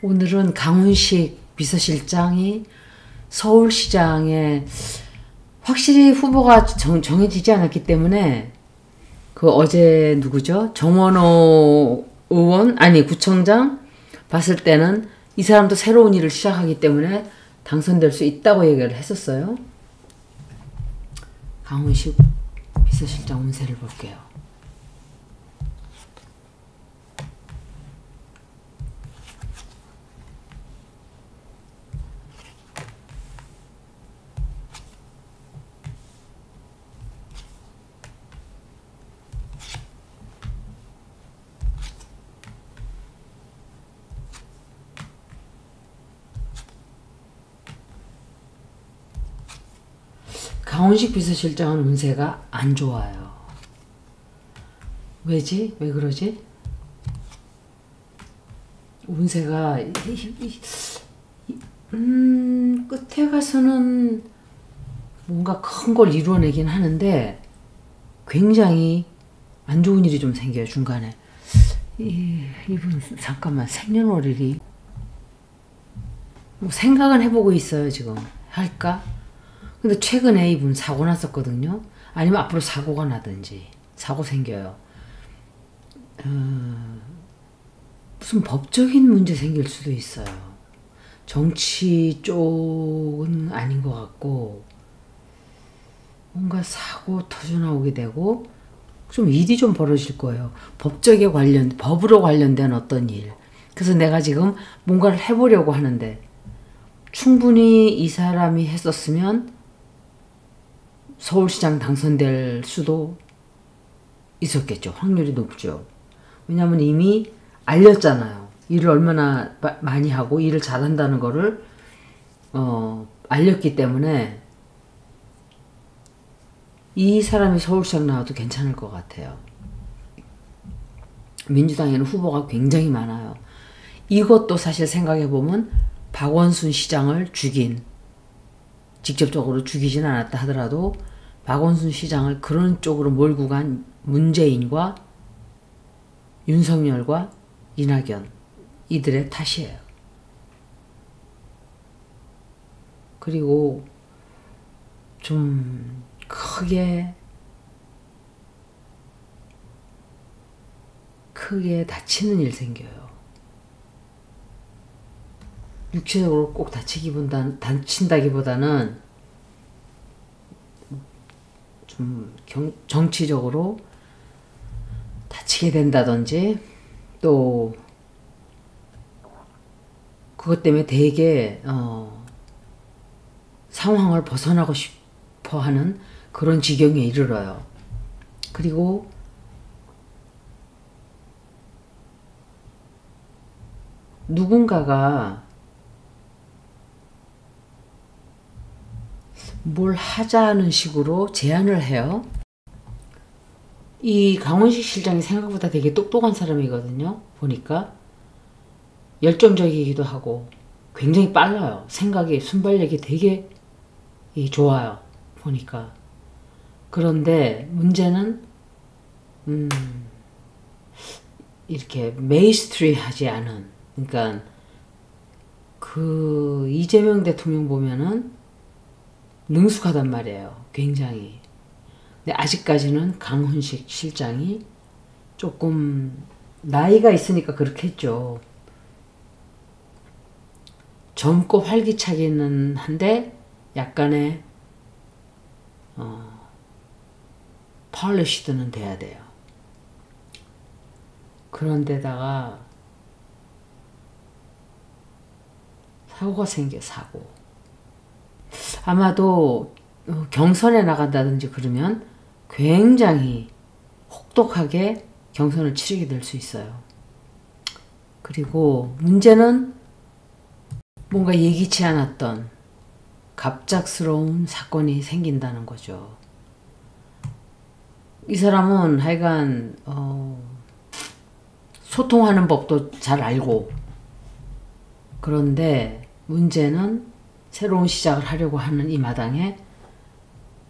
오늘은 강훈식 비서실장이 서울시장에 확실히 후보가 정해지지 않았기 때문에 그 어제 누구죠? 정원호 의원? 아니 구청장 봤을 때는 이 사람도 새로운 일을 시작하기 때문에 당선될 수 있다고 얘기를 했었어요. 강훈식 비서실장 운세를 볼게요. 강훈식 비서실장은 운세가 안 좋아요. 왜지? 왜 그러지? 운세가 끝에 가서는 뭔가 큰 걸 이루어내긴 하는데 굉장히 안 좋은 일이 좀 생겨요. 중간에 이분 잠깐만 생년월일이 뭐 생각은 해보고 있어요. 지금 할까? 근데 최근에 이분 사고 났었거든요. 아니면 앞으로 사고가 나든지 사고 생겨요. 무슨 법적인 문제 생길 수도 있어요. 정치 쪽은 아닌 것 같고 뭔가 사고 터져나오게 되고 좀 일이 좀 벌어질 거예요. 법으로 관련된 어떤 일. 그래서 내가 지금 뭔가를 해보려고 하는데 충분히 이 사람이 했었으면 서울시장 당선될 수도 있었겠죠. 확률이 높죠. 왜냐하면 이미 알렸잖아요. 일을 얼마나 많이 하고 일을 잘한다는 거를 알렸기 때문에 이 사람이 서울시장 나와도 괜찮을 것 같아요. 민주당에는 후보가 굉장히 많아요. 이것도 사실 생각해보면 박원순 시장을 직접적으로 죽이진 않았다 하더라도 박원순 시장을 그런 쪽으로 몰고 간 문재인과 윤석열과 이낙연 이들의 탓이에요. 그리고 좀 크게 다치는 일 생겨요. 육체적으로 꼭 다친다기보다는 좀 정치적으로 다치게 된다든지 또 그것 때문에 되게 상황을 벗어나고 싶어 하는 그런 지경에 이르러요. 그리고 누군가가 뭘 하자는 식으로 제안을 해요. 이 강훈식 실장이 생각보다 되게 똑똑한 사람이거든요. 보니까 열정적이기도 하고 굉장히 빨라요. 생각이 순발력이 되게 좋아요. 보니까. 그런데 문제는 이렇게 메이스트리 하지 않은, 그러니까 그 이재명 대통령 보면은 능숙하단 말이에요. 굉장히. 근데 아직까지는 강훈식 실장이 조금 나이가 있으니까 그렇겠죠. 젊고 활기차기는 한데 약간의 폴리시드는 돼야 돼요. 그런데다가 사고가 생겨. 사고. 아마도 경선에 나간다든지 그러면 굉장히 혹독하게 경선을 치르게 될 수 있어요. 그리고 문제는 뭔가 예기치 않았던 갑작스러운 사건이 생긴다는 거죠. 이 사람은 하여간 소통하는 법도 잘 알고, 그런데 문제는 새로운 시작을 하려고 하는 이 마당에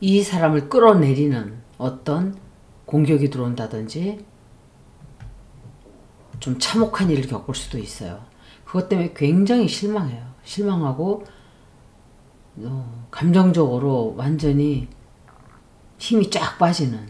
이 사람을 끌어내리는 어떤 공격이 들어온다든지 좀 참혹한 일을 겪을 수도 있어요. 그것 때문에 굉장히 실망해요. 실망하고 감정적으로 완전히 힘이 쫙 빠지는.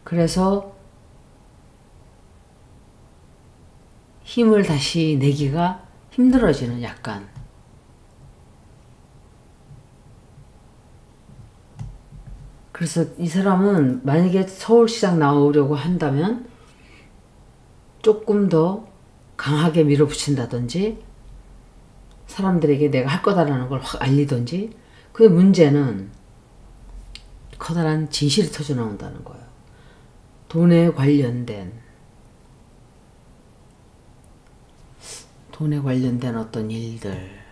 그래서 힘을 다시 내기가 힘들어지는, 약간. 그래서 이 사람은 만약에 서울시장 나오려고 한다면 조금 더 강하게 밀어붙인다든지 사람들에게 내가 할 거다라는 걸 확 알리든지. 그 문제는 커다란 진실이 터져 나온다는 거예요. 돈에 관련된 어떤 일들,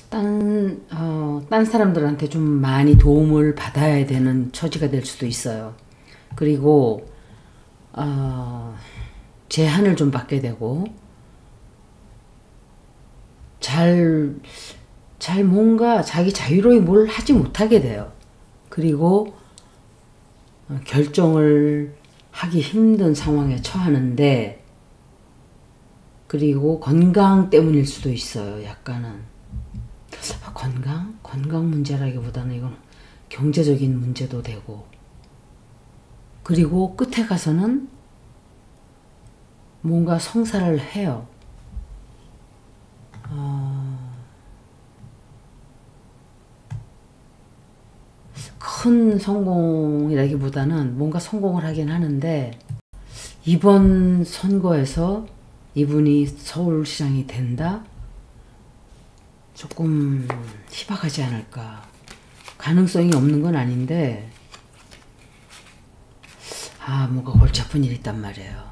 딴 사람들한테 좀 많이 도움을 받아야 되는 처지가 될 수도 있어요. 그리고 제한을 좀 받게 되고 잘 뭔가 자기 자유로이 뭘 하지 못하게 돼요. 그리고 결정을 하기 힘든 상황에 처하는데, 그리고 건강 때문일 수도 있어요. 약간은 건강 문제라기보다는 이건 경제적인 문제도 되고, 그리고 끝에 가서는 뭔가 성사를 해요. 큰 성공이라기보다는 뭔가 성공을 하긴 하는데, 이번 선거에서 이분이 서울시장이 된다? 조금 희박하지 않을까. 가능성이 없는 건 아닌데, 뭔가 골치 아픈 일이 있단 말이에요.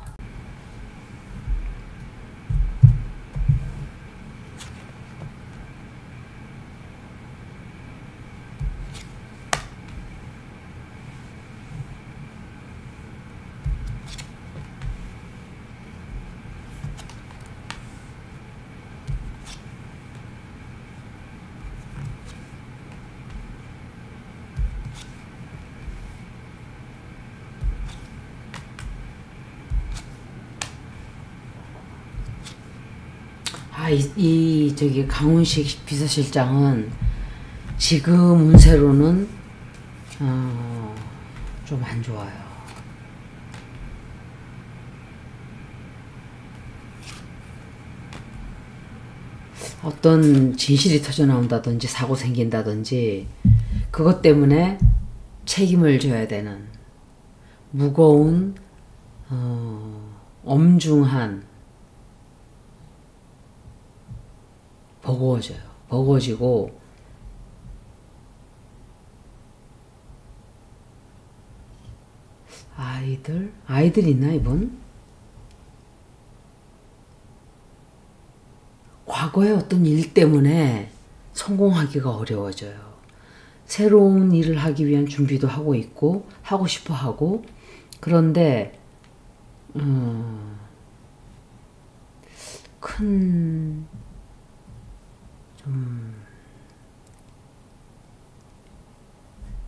저기 강훈식 비서실장은 지금 운세로는 좀 안 좋아요. 어떤 진실이 터져 나온다든지 사고 생긴다든지 그것 때문에 책임을 져야 되는 무거운 엄중한, 버거워지고 아이들 있나 이분? 과거의 어떤 일 때문에 성공하기가 어려워져요. 새로운 일을 하기 위한 준비도 하고 있고 하고 싶어 하고, 그런데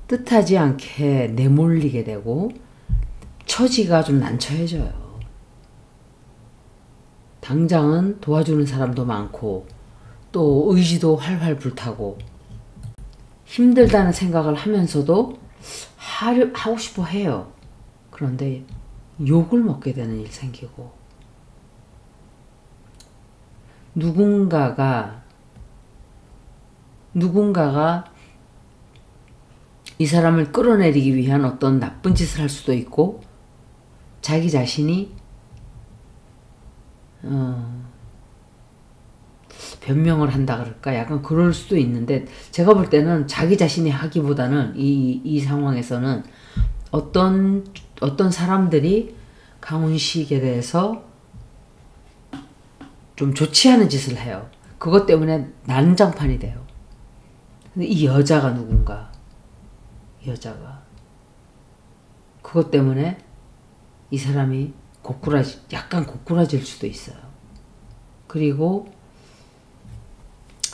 뜻하지 않게 내몰리게 되고 처지가 좀 난처해져요. 당장은 도와주는 사람도 많고 또 의지도 활활 불타고 힘들다는 생각을 하면서도 하고 싶어 해요. 그런데 욕을 먹게 되는 일 생기고, 누군가가 이 사람을 끌어내리기 위한 어떤 나쁜 짓을 할 수도 있고, 자기 자신이 변명을 한다 그럴까? 약간 그럴 수도 있는데, 제가 볼 때는 자기 자신이 하기보다는 이 상황에서는 어떤 사람들이 강훈식에 대해서 좀 좋지 않은 짓을 해요. 그것 때문에 난장판이 돼요. 근데 이 여자가 누군가, 그것 때문에 이 사람이 약간 고꾸라질 수도 있어요. 그리고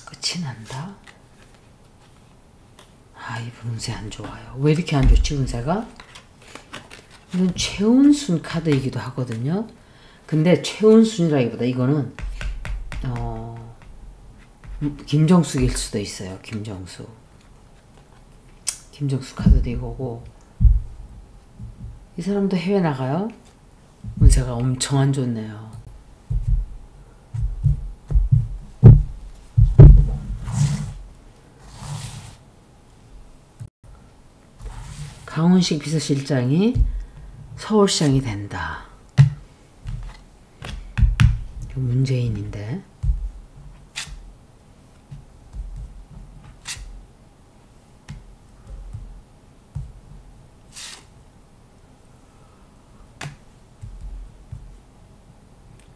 끝이 난다? 이분 운세 안 좋아요. 왜 이렇게 안 좋지, 운세가? 이건 최운순 카드이기도 하거든요. 근데 최운순이라기보다 이거는 김정숙일 수도 있어요. 김정숙 카드도 이거고. 이 사람도 해외 나가요. 운세가 엄청 안 좋네요. 강훈식 비서실장이 서울시장이 된다. 문재인인데.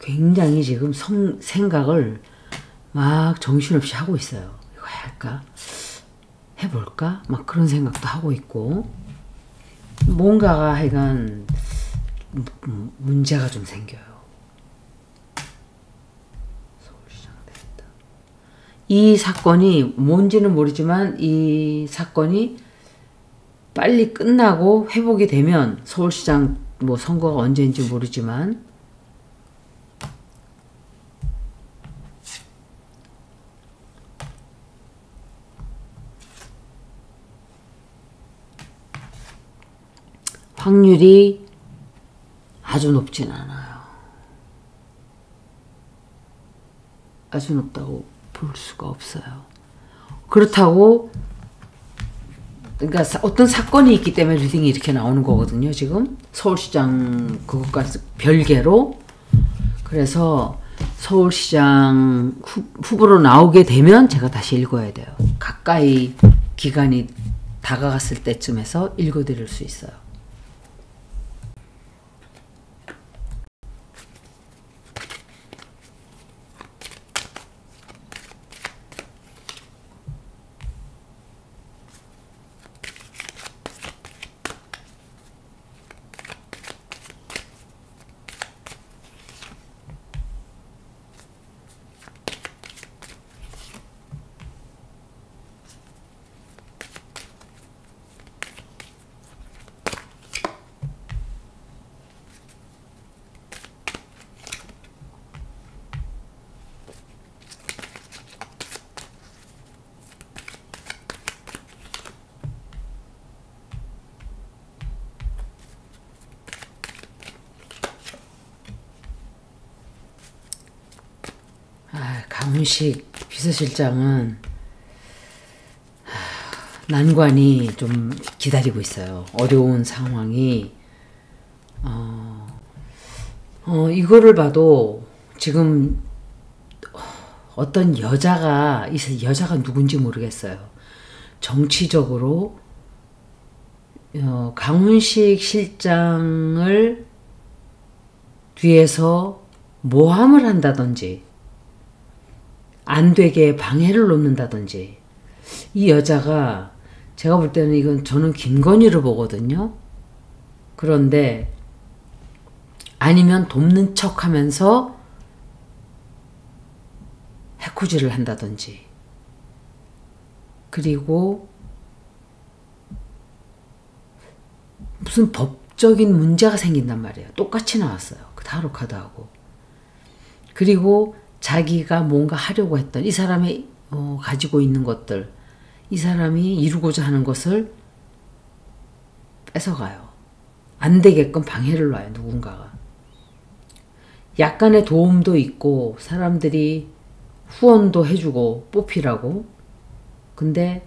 굉장히 지금 생각을 막 정신없이 하고 있어요. 이거 할까? 해볼까? 막 그런 생각도 하고 있고, 뭔가가 하여간 문제가 좀 생겨요. 서울시장 됐다. 이 사건이 뭔지는 모르지만 이 사건이 빨리 끝나고 회복이 되면, 서울시장 뭐 선거가 언제인지 모르지만 확률이 아주 높진 않아요. 아주 높다고 볼 수가 없어요. 그렇다고, 그러니까 어떤 사건이 있기 때문에 리딩이 이렇게 나오는 거거든요. 지금 서울시장 그것과 별개로. 그래서 서울시장 후보로 나오게 되면 제가 다시 읽어야 돼요. 가까이 기간이 다가갔을 때쯤에서 읽어드릴 수 있어요. 강훈식 비서실장은 난관이 좀 기다리고 있어요. 어려운 상황이. 이거를 봐도 지금 어떤 여자가, 이 여자가 누군지 모르겠어요. 정치적으로 강훈식 실장을 뒤에서 모함을 한다든지 안 되게 방해를 놓는다든지, 이 여자가, 제가 볼 때는 이건, 저는 김건희를 보거든요. 그런데 아니면 돕는 척 하면서 해코지를 한다든지, 그리고 무슨 법적인 문제가 생긴단 말이에요. 똑같이 나왔어요. 그 타로 카드하고. 그리고 자기가 뭔가 하려고 했던, 이 사람이 가지고 있는 것들, 이 사람이 이루고자 하는 것을 뺏어가요. 안 되게끔 방해를 놔요, 누군가가. 약간의 도움도 있고 사람들이 후원도 해주고 뽑히라고. 근데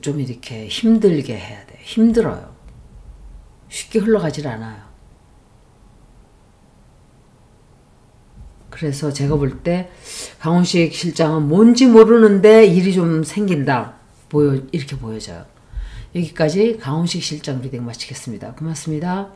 좀 이렇게 힘들게 해야 돼요. 힘들어요. 쉽게 흘러가질 않아요. 그래서 제가 볼 때 강훈식 실장은 뭔지 모르는데 일이 좀 생긴다. 이렇게 보여져요. 여기까지 강훈식 실장 리딩 마치겠습니다. 고맙습니다.